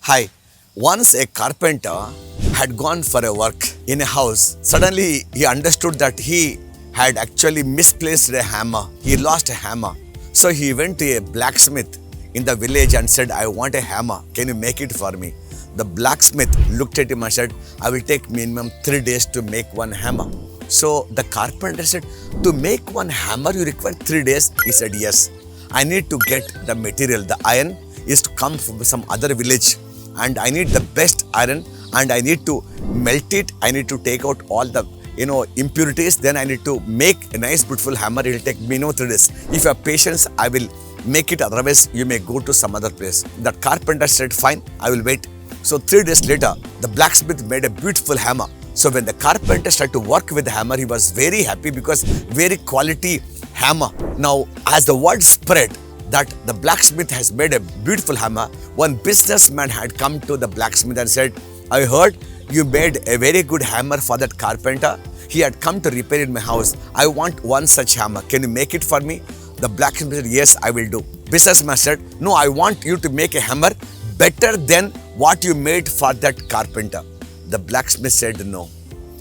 Hi. Once a carpenter had gone for a work in a house. Suddenly he understood that he had actually misplaced a hammer. He lost a hammer. So he went to a blacksmith in the village and said, I want a hammer. Can you make it for me? The blacksmith looked at him and said, I will take minimum 3 days to make one hammer. So the carpenter said, to make one hammer you require 3 days? He said, yes. I need to get the material. The iron is to come from some other village. And I need the best iron and I need to melt it. I need to take out all the impurities. Then I need to make a nice beautiful hammer. It will take minimum 3 days. If you have patience, I will make it. Otherwise, you may go to some other place. The carpenter said, fine, I will wait. So 3 days later, the blacksmith made a beautiful hammer. So when the carpenter started to work with the hammer, he was very happy because very quality hammer. Now, as the word spread, that the blacksmith has made a beautiful hammer, one businessman had come to the blacksmith and said, I heard you made a very good hammer for that carpenter. He had come to repair in my house. I want one such hammer. Can you make it for me? The blacksmith said, yes, I will do. Businessman said, no, I want you to make a hammer better than what you made for that carpenter. The blacksmith said, no,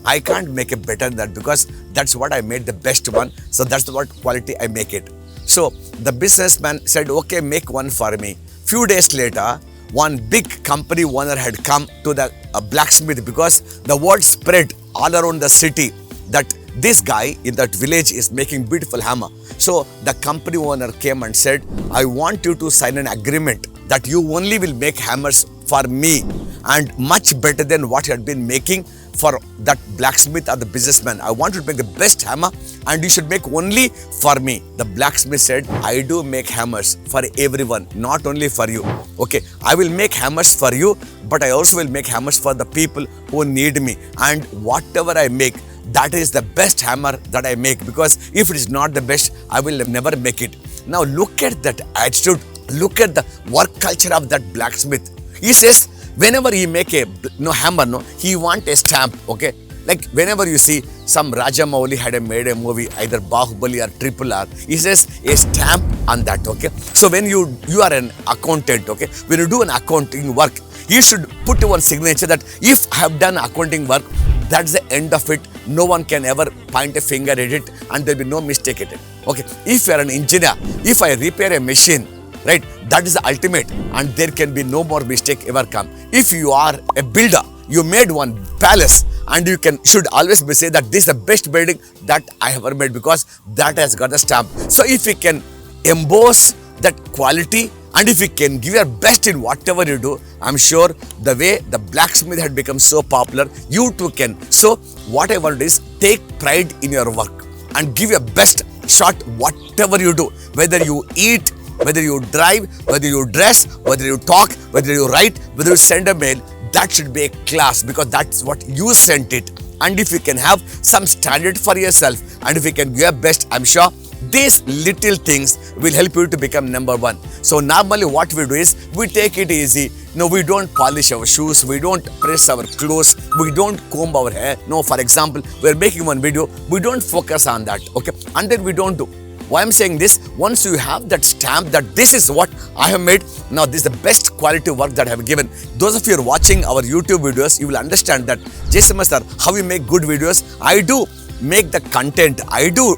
I can't make it better than that because that's what I made the best one. So that's the what quality I make it. So the businessman said, okay, make one for me. Few days later, one big company owner had come to the blacksmith because the word spread all around the city that this guy in that village is making beautiful hammer. So the company owner came and said, I want you to sign an agreement that you only will make hammers for me and much better than what you had been making for that blacksmith or the businessman. I want you to make the best hammer and you should make only for me. The blacksmith said, I do make hammers for everyone, not only for you. Okay, I will make hammers for you, but I also will make hammers for the people who need me. And whatever I make, that is the best hammer that I make, because if it is not the best, I will never make it. Now look at that attitude. Look at the work culture of that blacksmith. He says, whenever he make a hammer, he want a stamp, okay? Like whenever you see some Rajamouli had made a movie, either Bahubali or Triple R, he says a stamp on that, okay? So when you are an accountant, okay? When you do an accounting work, you should put one signature that if I have done accounting work, that's the end of it. No one can ever point a finger at it and there will be no mistake at it, okay? If you are an engineer, if I repair a machine, right, that is the ultimate and there can be no more mistake ever come. If you are a builder, you made one palace and you should always be say that this is the best building that I have ever made because that has got the stamp. So if you can emboss that quality and if you can give your best in whatever you do, I'm sure the way the blacksmith had become so popular, you too can. So what I want to do is take pride in your work and give your best shot whatever you do, whether you eat, whether you drive, whether you dress, whether you talk, whether you write, whether you send a mail, that should be a class because that's what you sent it. And if you can have some standard for yourself and if you can give your best, I'm sure these little things will help you to become number one. So normally what we do is we take it easy. No, we don't polish our shoes, we don't press our clothes, we don't comb our hair. No, for example, we're making one video, we don't focus on that, okay? And then we don't do. Why I'm saying this, once you have that stamp that this is what I have made, now this is the best quality work that I have given. Those of you who are watching our YouTube videos, you will understand that, Jason sir, how we make good videos. I do make the content, I do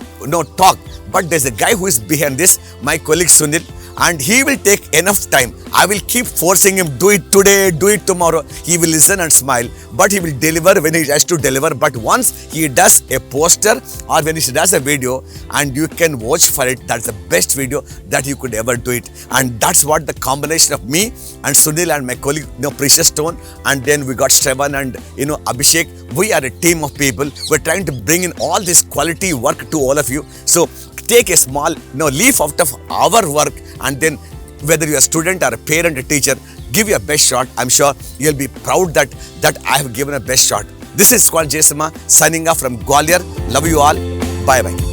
talk, but there's a guy who is behind this, my colleague Sunil, and he will take enough time. I will keep forcing him, do it today, do it tomorrow. He will listen and smile, but he will deliver when he has to deliver. But once he does a poster or when he does a video and you can watch for it, that's the best video that you could ever do it. And that's what the combination of me and Sunil and my colleague, Precious Stone, and then we got Shravan and Abhishek. We are a team of people. We're trying to bring in all this quality work to all of you. So take a small leaf out of our work and then whether you're a student or a parent, a teacher, give your best shot. I'm sure you'll be proud that I have given a best shot. This is Squad Jesama signing off from Gwalior. Love you all. Bye-bye.